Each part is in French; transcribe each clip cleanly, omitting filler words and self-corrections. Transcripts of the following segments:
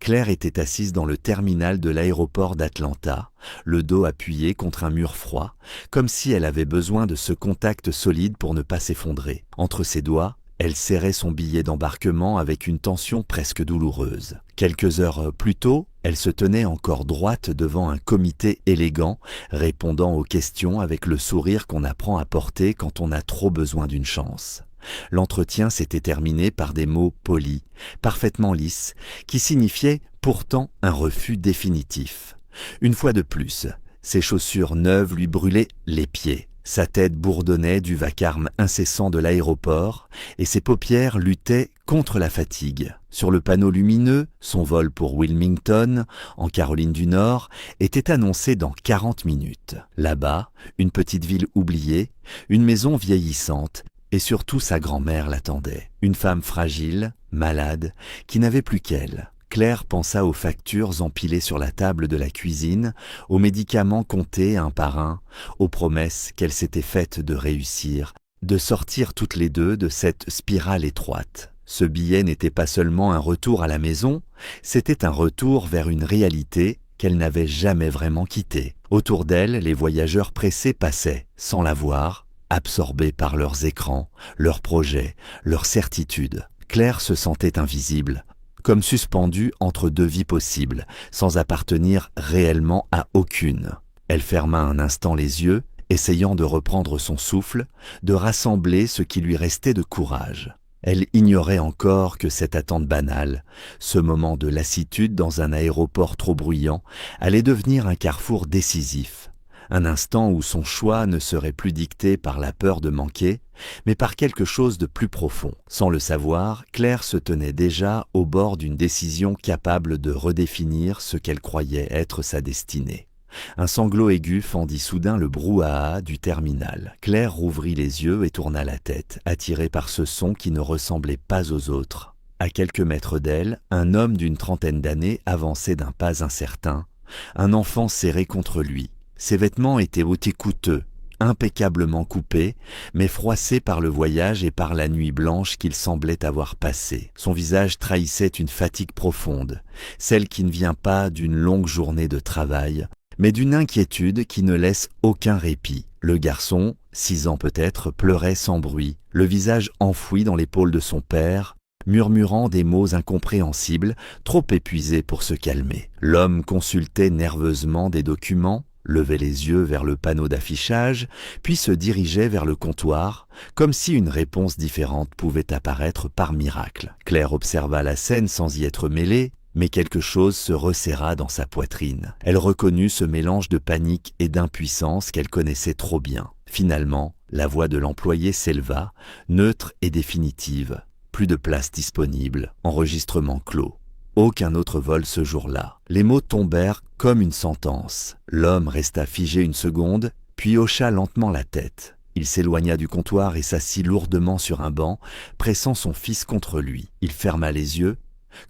Claire était assise dans le terminal de l'aéroport d'Atlanta, le dos appuyé contre un mur froid, comme si elle avait besoin de ce contact solide pour ne pas s'effondrer. Entre ses doigts, elle serrait son billet d'embarquement avec une tension presque douloureuse. Quelques heures plus tôt, elle se tenait encore droite devant un comité élégant, répondant aux questions avec le sourire qu'on apprend à porter quand on a trop besoin d'une chance. L'entretien s'était terminé par des mots polis, parfaitement lisses, qui signifiaient pourtant un refus définitif. Une fois de plus, ses chaussures neuves lui brûlaient les pieds. Sa tête bourdonnait du vacarme incessant de l'aéroport et ses paupières luttaient contre la fatigue. Sur le panneau lumineux, son vol pour Wilmington, en Caroline du Nord, était annoncé dans 40 minutes. Là-bas, une petite ville oubliée, une maison vieillissante, et surtout sa grand-mère l'attendait. Une femme fragile, malade, qui n'avait plus qu'elle. Claire pensa aux factures empilées sur la table de la cuisine, aux médicaments comptés un par un, aux promesses qu'elle s'était faites de réussir, de sortir toutes les deux de cette spirale étroite. Ce billet n'était pas seulement un retour à la maison, c'était un retour vers une réalité qu'elle n'avait jamais vraiment quittée. Autour d'elle, les voyageurs pressés passaient, sans la voir, absorbés par leurs écrans, leurs projets, leurs certitudes. Claire se sentait invisible, comme suspendue entre deux vies possibles, sans appartenir réellement à aucune. Elle ferma un instant les yeux, essayant de reprendre son souffle, de rassembler ce qui lui restait de courage. Elle ignorait encore que cette attente banale, ce moment de lassitude dans un aéroport trop bruyant, allait devenir un carrefour décisif. Un instant où son choix ne serait plus dicté par la peur de manquer, mais par quelque chose de plus profond. Sans le savoir, Claire se tenait déjà au bord d'une décision capable de redéfinir ce qu'elle croyait être sa destinée. Un sanglot aigu fendit soudain le brouhaha du terminal. Claire rouvrit les yeux et tourna la tête, attirée par ce son qui ne ressemblait pas aux autres. À quelques mètres d'elle, un homme d'une trentaine d'années avançait d'un pas incertain, un enfant serré contre lui. Ses vêtements étaient hauts et coûteux, impeccablement coupés, mais froissés par le voyage et par la nuit blanche qu'il semblait avoir passée. Son visage trahissait une fatigue profonde, celle qui ne vient pas d'une longue journée de travail, mais d'une inquiétude qui ne laisse aucun répit. Le garçon, 6 ans peut-être, pleurait sans bruit, le visage enfoui dans l'épaule de son père, murmurant des mots incompréhensibles, trop épuisé pour se calmer. L'homme consultait nerveusement des documents, levait les yeux vers le panneau d'affichage, puis se dirigeait vers le comptoir, comme si une réponse différente pouvait apparaître par miracle. Claire observa la scène sans y être mêlée, mais quelque chose se resserra dans sa poitrine. Elle reconnut ce mélange de panique et d'impuissance qu'elle connaissait trop bien. Finalement, la voix de l'employé s'éleva, neutre et définitive. Plus de place disponible, enregistrement clos. Aucun autre vol ce jour-là. Les mots tombèrent comme une sentence. L'homme resta figé une seconde, puis hocha lentement la tête. Il s'éloigna du comptoir et s'assit lourdement sur un banc, pressant son fils contre lui. Il ferma les yeux,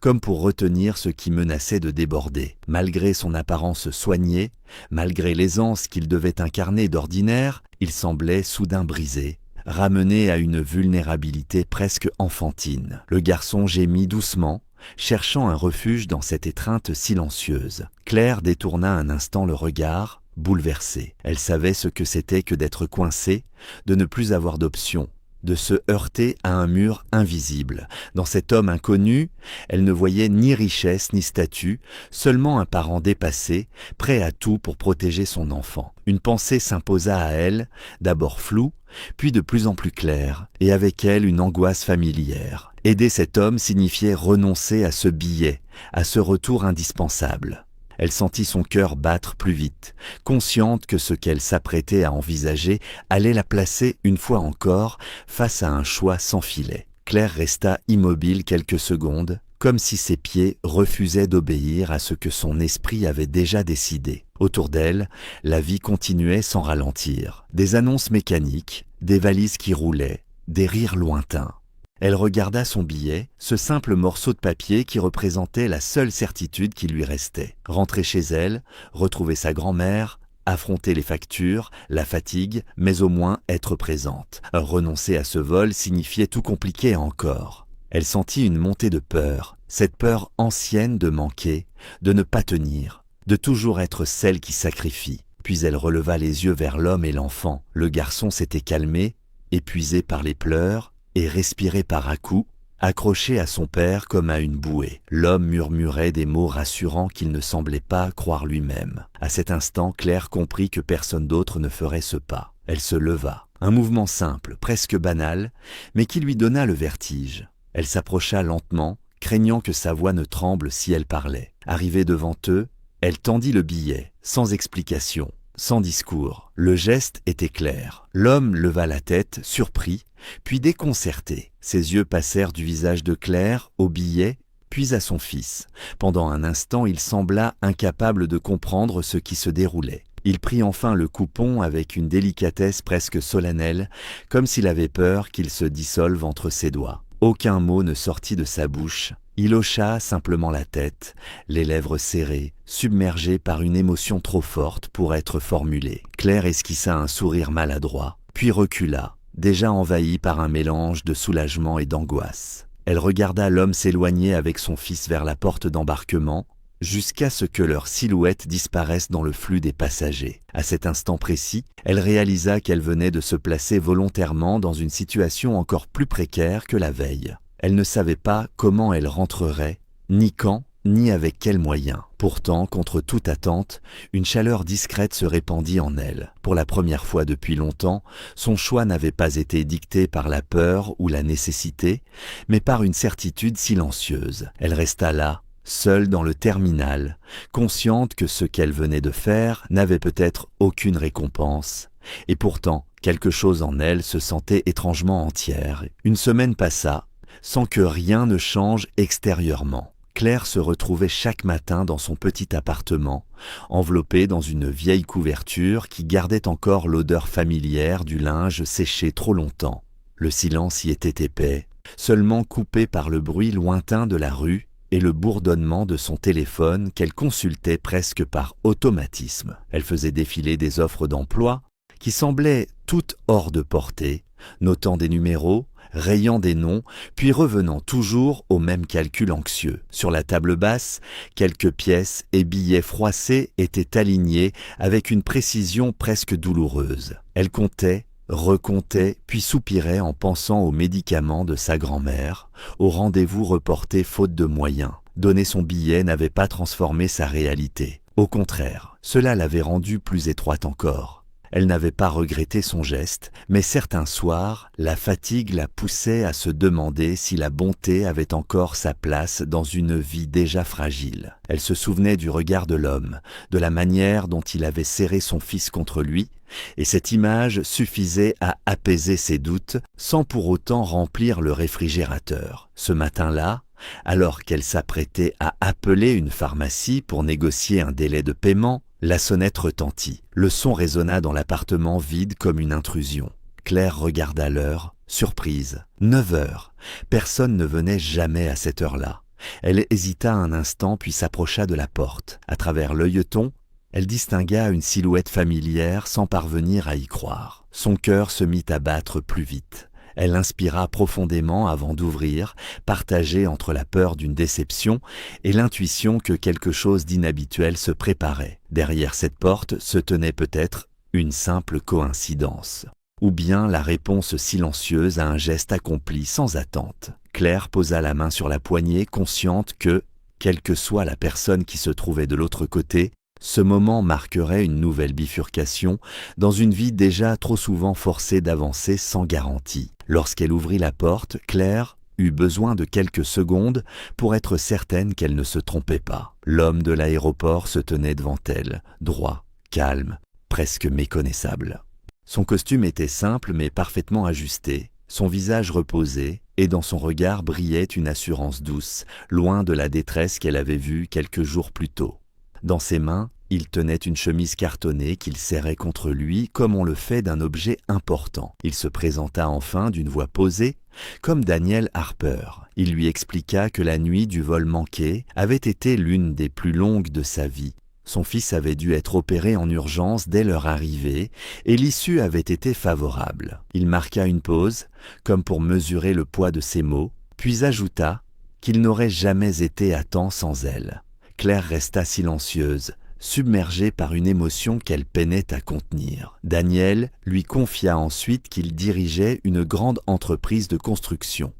comme pour retenir ce qui menaçait de déborder. Malgré son apparence soignée, malgré l'aisance qu'il devait incarner d'ordinaire, il semblait soudain brisé, ramené à une vulnérabilité presque enfantine. Le garçon gémit doucement, cherchant un refuge dans cette étreinte silencieuse. Claire détourna un instant le regard, bouleversée. Elle savait ce que c'était que d'être coincée, de ne plus avoir d'option, de se heurter à un mur invisible. Dans cet homme inconnu, elle ne voyait ni richesse ni statut, seulement un parent dépassé, prêt à tout pour protéger son enfant. Une pensée s'imposa à elle, d'abord floue, puis de plus en plus claire, et avec elle une angoisse familière. Aider cet homme signifiait renoncer à ce billet, à ce retour indispensable. Elle sentit son cœur battre plus vite, consciente que ce qu'elle s'apprêtait à envisager allait la placer une fois encore face à un choix sans filet. Claire resta immobile quelques secondes, comme si ses pieds refusaient d'obéir à ce que son esprit avait déjà décidé. Autour d'elle, la vie continuait sans ralentir. Des annonces mécaniques, des valises qui roulaient, des rires lointains. Elle regarda son billet, ce simple morceau de papier qui représentait la seule certitude qui lui restait. Rentrer chez elle, retrouver sa grand-mère, affronter les factures, la fatigue, mais au moins être présente. Renoncer à ce vol signifiait tout compliquer encore. Elle sentit une montée de peur, cette peur ancienne de manquer, de ne pas tenir, de toujours être celle qui sacrifie. Puis elle releva les yeux vers l'homme et l'enfant. Le garçon s'était calmé, épuisé par les pleurs, et respirait par à-coups, accroché à son père comme à une bouée. L'homme murmurait des mots rassurants qu'il ne semblait pas croire lui-même. À cet instant, Claire comprit que personne d'autre ne ferait ce pas. Elle se leva. Un mouvement simple, presque banal, mais qui lui donna le vertige. Elle s'approcha lentement, craignant que sa voix ne tremble si elle parlait. Arrivée devant eux, elle tendit le billet, sans explication, sans discours. Le geste était clair. L'homme leva la tête, surpris, puis déconcerté. Ses yeux passèrent du visage de Claire au billet, puis à son fils. Pendant un instant, il sembla incapable de comprendre ce qui se déroulait. Il prit enfin le coupon avec une délicatesse presque solennelle, comme s'il avait peur qu'il se dissolve entre ses doigts. Aucun mot ne sortit de sa bouche. Il hocha simplement la tête, les lèvres serrées, submergées par une émotion trop forte pour être formulée. Claire esquissa un sourire maladroit, puis recula, déjà envahie par un mélange de soulagement et d'angoisse. Elle regarda l'homme s'éloigner avec son fils vers la porte d'embarquement, jusqu'à ce que leurs silhouettes disparaissent dans le flux des passagers. À cet instant précis, elle réalisa qu'elle venait de se placer volontairement dans une situation encore plus précaire que la veille. Elle ne savait pas comment elle rentrerait, ni quand, ni avec quels moyens. Pourtant, contre toute attente, une chaleur discrète se répandit en elle. Pour la première fois depuis longtemps, son choix n'avait pas été dicté par la peur ou la nécessité, mais par une certitude silencieuse. Elle resta là, seule dans le terminal, consciente que ce qu'elle venait de faire n'avait peut-être aucune récompense, et pourtant, quelque chose en elle se sentait étrangement entière. Une semaine passa, sans que rien ne change extérieurement. Claire se retrouvait chaque matin dans son petit appartement, enveloppée dans une vieille couverture qui gardait encore l'odeur familière du linge séché trop longtemps. Le silence y était épais, seulement coupé par le bruit lointain de la rue et le bourdonnement de son téléphone qu'elle consultait presque par automatisme. Elle faisait défiler des offres d'emploi qui semblaient toutes hors de portée, notant des numéros, rayant des noms, puis revenant toujours au même calcul anxieux. Sur la table basse, quelques pièces et billets froissés étaient alignés avec une précision presque douloureuse. Elle comptait, recomptait, puis soupirait en pensant aux médicaments de sa grand-mère, aux rendez-vous reportés faute de moyens. Donner son billet n'avait pas transformé sa réalité. Au contraire, cela l'avait rendue plus étroite encore. Elle n'avait pas regretté son geste, mais certains soirs, la fatigue la poussait à se demander si la bonté avait encore sa place dans une vie déjà fragile. Elle se souvenait du regard de l'homme, de la manière dont il avait serré son fils contre lui, et cette image suffisait à apaiser ses doutes sans pour autant remplir le réfrigérateur. Ce matin-là, alors qu'elle s'apprêtait à appeler une pharmacie pour négocier un délai de paiement, la sonnette retentit. Le son résonna dans l'appartement vide comme une intrusion. Claire regarda l'heure, surprise. 9 heures. Personne ne venait jamais à cette heure-là. Elle hésita un instant puis s'approcha de la porte. À travers l'œilleton, elle distingua une silhouette familière sans parvenir à y croire. Son cœur se mit à battre plus vite. Elle inspira profondément avant d'ouvrir, partagée entre la peur d'une déception et l'intuition que quelque chose d'inhabituel se préparait. Derrière cette porte se tenait peut-être une simple coïncidence, ou bien la réponse silencieuse à un geste accompli sans attente. Claire posa la main sur la poignée, consciente que, quelle que soit la personne qui se trouvait de l'autre côté, ce moment marquerait une nouvelle bifurcation dans une vie déjà trop souvent forcée d'avancer sans garantie. Lorsqu'elle ouvrit la porte, Claire eut besoin de quelques secondes pour être certaine qu'elle ne se trompait pas. L'homme de l'aéroport se tenait devant elle, droit, calme, presque méconnaissable. Son costume était simple mais parfaitement ajusté, son visage reposé, et dans son regard brillait une assurance douce, loin de la détresse qu'elle avait vue quelques jours plus tôt. Dans ses mains, il tenait une chemise cartonnée qu'il serrait contre lui comme on le fait d'un objet important. Il se présenta enfin d'une voix posée, comme Daniel Harper. Il lui expliqua que la nuit du vol manqué avait été l'une des plus longues de sa vie. Son fils avait dû être opéré en urgence dès leur arrivée et l'issue avait été favorable. Il marqua une pause, comme pour mesurer le poids de ses mots, puis ajouta qu'il n'aurait jamais été à temps sans elle. Claire resta silencieuse, submergée par une émotion qu'elle peinait à contenir. Daniel lui confia ensuite qu'il dirigeait une grande entreprise de construction,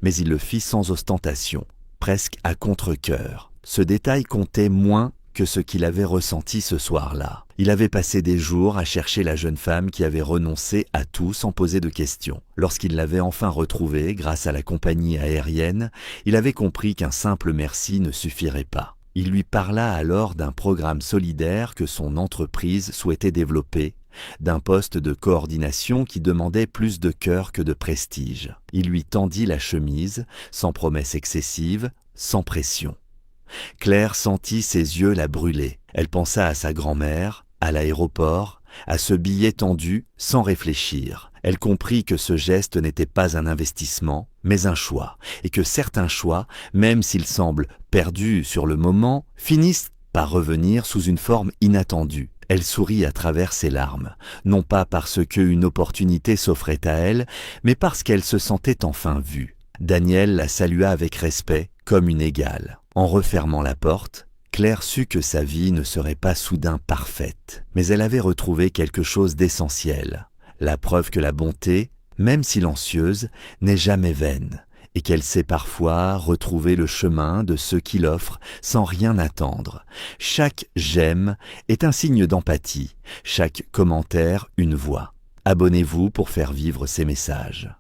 mais il le fit sans ostentation, presque à contre-cœur. Ce détail comptait moins que ce qu'il avait ressenti ce soir-là. Il avait passé des jours à chercher la jeune femme qui avait renoncé à tout sans poser de questions. Lorsqu'il l'avait enfin retrouvée grâce à la compagnie aérienne, il avait compris qu'un simple merci ne suffirait pas. Il lui parla alors d'un programme solidaire que son entreprise souhaitait développer, d'un poste de coordination qui demandait plus de cœur que de prestige. Il lui tendit la chemise, sans promesse excessive, sans pression. Claire sentit ses yeux la brûler. Elle pensa à sa grand-mère, à l'aéroport, à ce billet tendu sans réfléchir. Elle comprit que ce geste n'était pas un investissement, mais un choix, et que certains choix, même s'ils semblent perdus sur le moment, finissent par revenir sous une forme inattendue. Elle sourit à travers ses larmes, non pas parce qu'une opportunité s'offrait à elle, mais parce qu'elle se sentait enfin vue. Daniel la salua avec respect, comme une égale. En refermant la porte, Claire sut que sa vie ne serait pas soudain parfaite, mais elle avait retrouvé quelque chose d'essentiel, la preuve que la bonté, même silencieuse, n'est jamais vaine, et qu'elle sait parfois retrouver le chemin de ceux qui l'offrent sans rien attendre. Chaque « j'aime » est un signe d'empathie, chaque commentaire une voix. Abonnez-vous pour faire vivre ces messages.